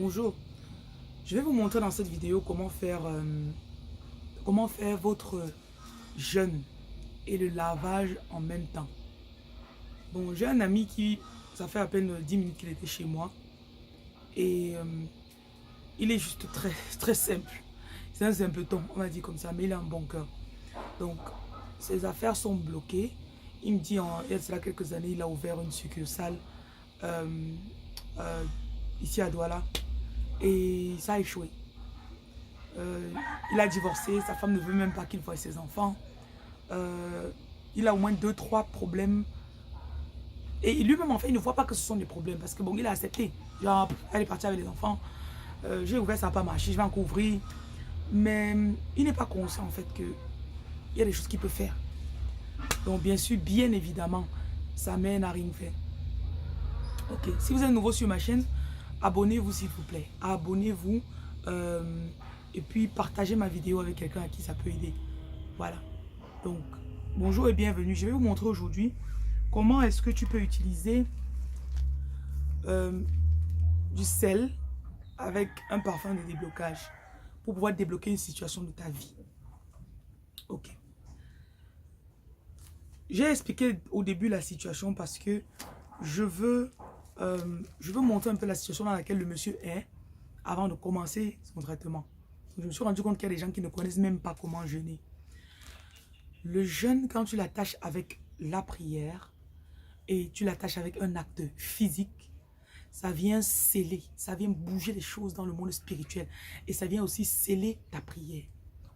Bonjour, je vais vous montrer dans cette vidéo comment faire votre jeûne et le lavage en même temps. Bon, j'ai un ami ça fait à peine 10 minutes qu'il était chez moi et il est juste très simple. C'est un simpleton, on va dire comme ça, mais il a un bon cœur. Donc, ses affaires sont bloquées. Il me dit, il y a cela quelques années, il a ouvert une succursale euh, euh, ici à Douala et ça a échoué. Il a divorcé, sa femme ne veut même pas qu'il voie ses enfants. Il a au moins deux, trois problèmes. Et lui-même, en fait, il ne voit pas que ce sont des problèmes. Parce que bon, il a accepté. Genre, elle est partie avec les enfants. J'ai ouvert, ça n'a pas marché, je vais encore ouvrir. Mais il n'est pas conscient, en fait, qu'il y a des choses qu'il peut faire. Donc, bien sûr, bien évidemment, ça mène à rien faire. Ok, si vous êtes nouveau sur ma chaîne, abonnez-vous s'il vous plaît. Abonnez-vous. Et puis, partagez ma vidéo avec quelqu'un à qui ça peut aider. Voilà. Donc, bonjour et bienvenue. Je vais vous montrer aujourd'hui comment est-ce que tu peux utiliser du sel avec un parfum de déblocage pour pouvoir débloquer une situation de ta vie. Ok. J'ai expliqué au début la situation parce que je veux montrer un peu la situation dans laquelle le monsieur est avant de commencer son traitement. Je me suis rendu compte qu'il y a des gens qui ne connaissent même pas comment jeûner. Le jeûne, quand tu l'attaches avec la prière et tu l'attaches avec un acte physique, ça vient sceller, ça vient bouger les choses dans le monde spirituel et ça vient aussi sceller ta prière.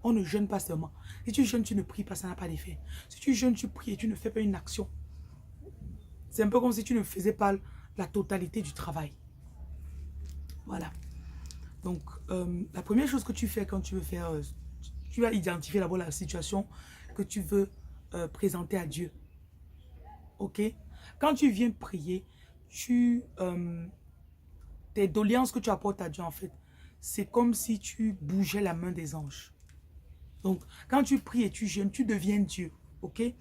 On ne jeûne pas seulement. Si tu jeûnes, tu ne pries pas, ça n'a pas d'effet. Si tu jeûnes, tu pries et tu ne fais pas une action. C'est un peu comme si tu ne faisais pas la totalité du travail. Voilà. Donc, la première chose que tu fais quand tu veux faire, tu vas identifier d'abord la situation que tu veux présenter à Dieu. Ok? Quand tu viens prier, tes doléances que tu apportes à Dieu, en fait, c'est comme si tu bougeais la main des anges. Donc, quand tu pries et tu jeûnes, tu deviens Dieu. Ok? Et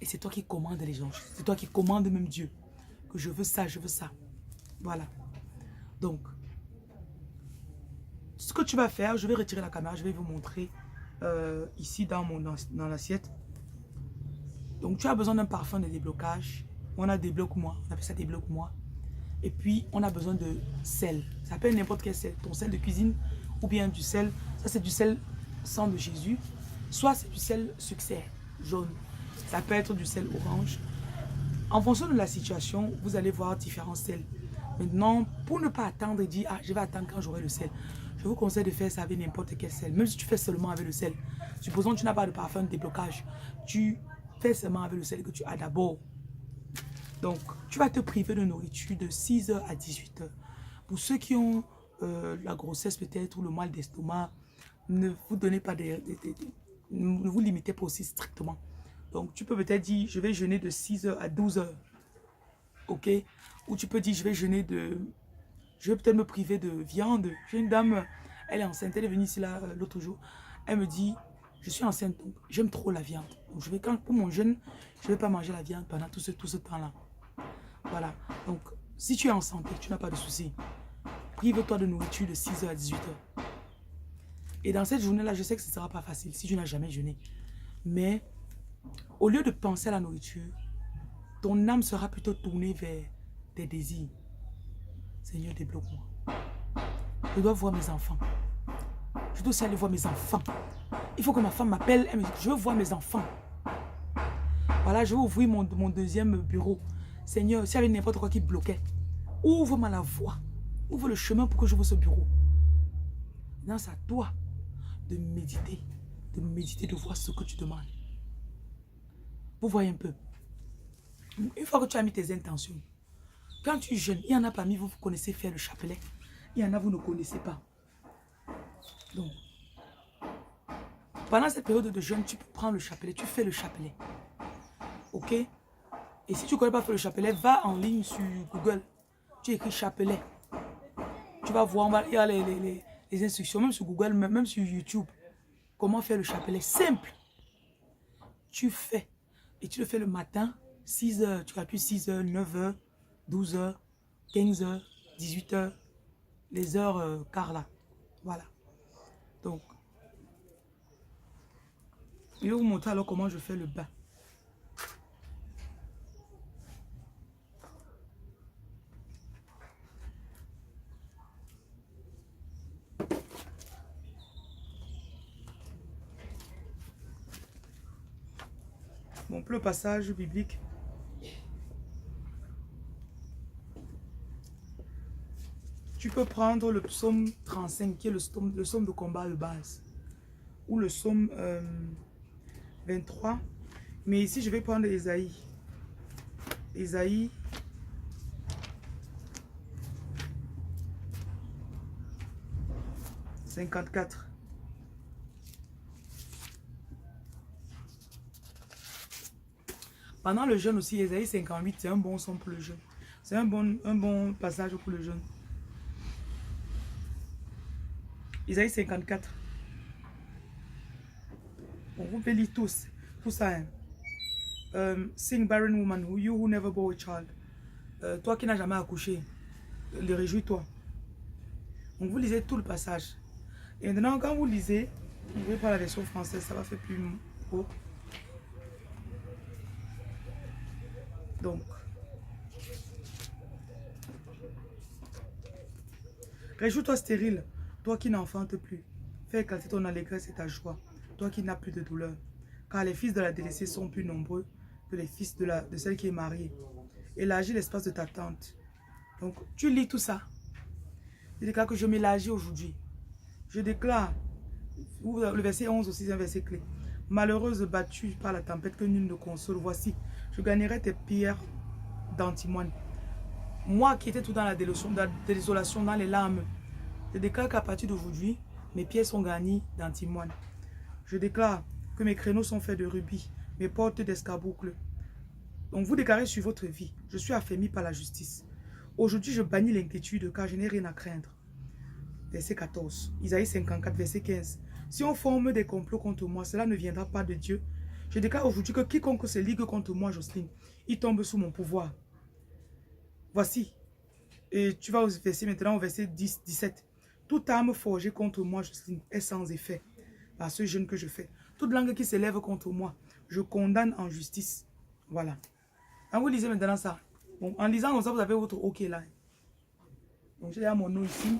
c'est toi qui commandes les anges. C'est toi qui commandes même Dieu. Que je veux ça, je veux ça. Voilà. Donc, ce que tu vas faire, je vais retirer la caméra, je vais vous montrer ici dans l'assiette. Donc, tu as besoin d'un parfum de déblocage. On a débloque-moi, on appelle ça débloque-moi. Et puis, on a besoin de sel. Ça peut être n'importe quel sel. Ton sel de cuisine ou bien du sel. Ça, c'est du sel sang de Jésus. Soit c'est du sel sucre jaune. Ça peut être du sel orange. En fonction de la situation, vous allez voir différents sels. Maintenant, pour ne pas attendre et dire, ah, je vais attendre quand j'aurai le sel. Je vous conseille de faire ça avec n'importe quel sel. Même si tu fais seulement avec le sel. Supposons que tu n'as pas de parfum de déblocage. Tu fais seulement avec le sel que tu as d'abord. Donc, tu vas te priver de nourriture de 6h à 18h. Pour ceux qui ont la grossesse peut-être ou le mal d'estomac, ne vous donnez pas ne vous limitez pas aussi strictement. Donc, tu peux peut-être dire, je vais jeûner de 6h à 12h. Ok? Ou tu peux dire, je vais peut-être me priver de viande. J'ai une dame, elle est enceinte, elle est venue ici l'autre jour. Elle me dit, je suis enceinte, donc j'aime trop la viande. Donc, pour mon jeûne, je ne vais pas manger la viande pendant tout ce temps-là. Voilà. Donc, si tu es en santé, tu n'as pas de souci. Prive-toi de nourriture de 6h à 18h. Et dans cette journée-là, je sais que ce ne sera pas facile si tu n'as jamais jeûné. Mais au lieu de penser à la nourriture, ton âme sera plutôt tournée vers tes désirs. Seigneur, débloque-moi. Je dois voir mes enfants. Je dois aussi aller voir mes enfants. Il faut que ma femme m'appelle. Elle me dit, je veux voir mes enfants. Voilà, je vais ouvrir mon deuxième bureau. Seigneur, s'il y avait n'importe quoi qui bloquait, ouvre-moi la voie. Ouvre le chemin pour que j'ouvre ce bureau. Maintenant, c'est à toi de méditer, de voir ce que tu demandes. Vous voyez un peu. Une fois que tu as mis tes intentions, quand tu jeûnes, il y en a parmi vous, vous connaissez faire le chapelet. Il y en a, vous ne connaissez pas. Donc, pendant cette période de jeûne, tu peux prendre le chapelet, tu fais le chapelet. Ok? Et si tu ne connais pas faire le chapelet, va en ligne sur Google. Tu écris chapelet. Tu vas voir, il y a les instructions, même sur Google, même sur YouTube. Comment faire le chapelet? Simple. Tu fais. Et tu le fais le matin, 6h, tu calcules 6h, 9h, 12h, 15h, 18 heures, les heures quart là. Voilà. Donc, je vais vous montrer alors comment je fais le bain. Bon, pour le passage biblique, tu peux prendre le psaume 35, qui est le psaume de combat de base, ou le psaume 23. Mais ici, je vais prendre Ésaïe. Ésaïe 54. Pendant le jeûne aussi, Ésaïe 58, c'est un bon son pour le jeûne. C'est un bon passage pour le jeûne. Ésaïe 54. Bon, vous pouvez lire tous, tout ça. Hein. Sing barren woman, you who never bore a child. Toi qui n'as jamais accouché, réjouis-toi. Donc vous lisez tout le passage. Et maintenant, quand vous lisez, vous pouvez prendre la version française, ça va faire plus haut. Donc, réjouis-toi stérile, toi qui n'enfantes plus. Fais éclater ton allégresse et ta joie, toi qui n'as plus de douleur. Car les fils de la délaissée sont plus nombreux que les fils de celle qui est mariée. Élargis l'espace de ta tente. Donc, tu lis tout ça. Je déclare que je m'élargis aujourd'hui. Je déclare, le verset 11 aussi, c'est un verset clé. Malheureuse battue par la tempête que nul ne console, voici, je gagnerai tes pierres d'antimoine. Moi qui étais tout dans la désolation, dans les larmes, je déclare qu'à partir d'aujourd'hui, mes pierres sont garnies d'antimoine. Je déclare que mes créneaux sont faits de rubis, mes portes d'escarboucles. Donc vous déclarez sur votre vie, je suis affermi par la justice. Aujourd'hui, je bannis l'inquiétude car je n'ai rien à craindre. Verset 14, Isaïe 54, verset 15. Si on forme des complots contre moi, cela ne viendra pas de Dieu. Je déclare aujourd'hui que quiconque se ligue contre moi, Jocelyne, il tombe sous mon pouvoir. Voici. Et tu vas maintenant au verset 10, 17. Toute arme forgée contre moi, Jocelyne, est sans effet par ce jeûne que je fais. Toute langue qui s'élève contre moi, je condamne en justice. Voilà. Quand vous lisez maintenant ça, bon, en lisant comme ça, vous avez votre OK là. Donc j'ai mon nom ici.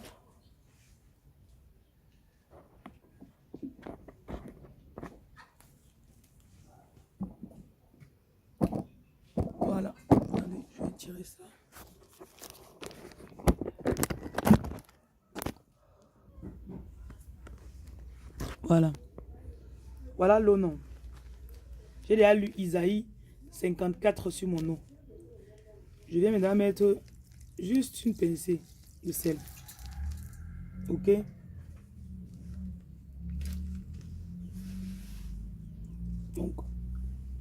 Voilà. Attendez, je vais tirer ça. Voilà. Voilà le nom. J'ai déjà lu Isaïe 54 sur mon nom. Je viens maintenant mettre juste une pincée de sel. Ok? Donc,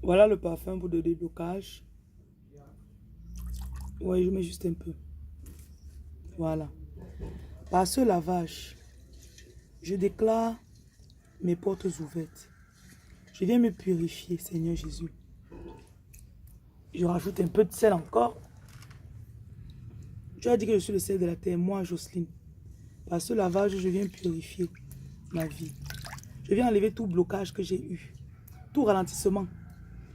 voilà le parfum pour le déblocage. Oui, je mets juste un peu. Voilà. Par ce lavage, je déclare mes portes ouvertes. Je viens me purifier, Seigneur Jésus. Je rajoute un peu de sel encore. Tu as dit que je suis le sel de la terre, moi, Jocelyne. Par ce lavage, je viens purifier ma vie. Je viens enlever tout blocage que j'ai eu, tout ralentissement.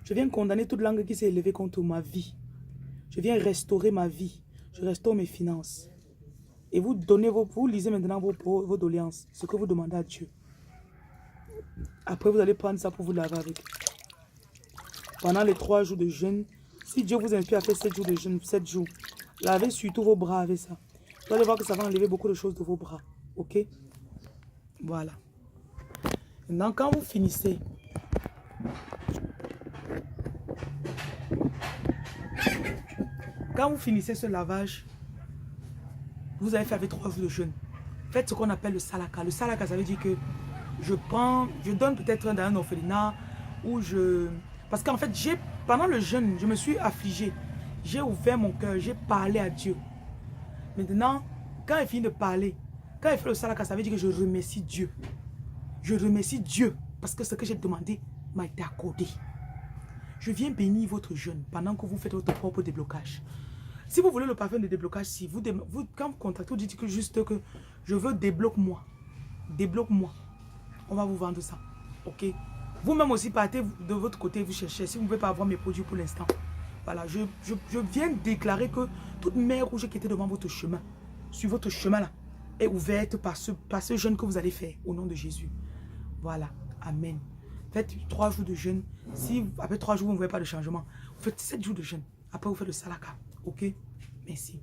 Je viens condamner toute langue qui s'est élevée contre ma vie. Je viens restaurer ma vie. Je restaure mes finances. Et vous lisez maintenant vos doléances, ce que vous demandez à Dieu. Après, vous allez prendre ça pour vous laver avec. Pendant les 3 jours de jeûne, si Dieu vous inspire à faire 7 jours de jeûne, 7 jours, lavez surtout vos bras avec ça. Vous allez voir que ça va enlever beaucoup de choses de vos bras. Ok? Voilà. Maintenant, quand vous finissez, ce lavage, vous avez fait avec 3 jours de jeûne. Faites ce qu'on appelle le salaka. Le salaka, ça veut dire que je donne peut-être dans un orphelinat où parce qu'en fait, pendant le jeûne, je me suis affligée. J'ai ouvert mon cœur, j'ai parlé à Dieu. Maintenant, quand il finit de parler, quand il fait le salaka, ça veut dire que je remercie Dieu. Je remercie Dieu parce que ce que j'ai demandé m'a été accordé. Je viens bénir votre jeûne pendant que vous faites votre propre déblocage. Si vous voulez le parfum de déblocage, si quand vous contactez, vous dites que juste que je veux débloque-moi. Débloque-moi. On va vous vendre ça. Ok. Vous-même aussi partez de votre côté, vous cherchez. Si vous ne pouvez pas avoir mes produits pour l'instant. Voilà, je viens déclarer que toute mer rouge qui était devant votre chemin, sur votre chemin là, est ouverte par ce jeûne que vous allez faire au nom de Jésus. Voilà. Amen. Faites 3 jours de jeûne. Si après 3 jours, vous ne voyez pas de changement, vous faites 7 jours de jeûne. Après, vous faites le salaka. Ok? Merci.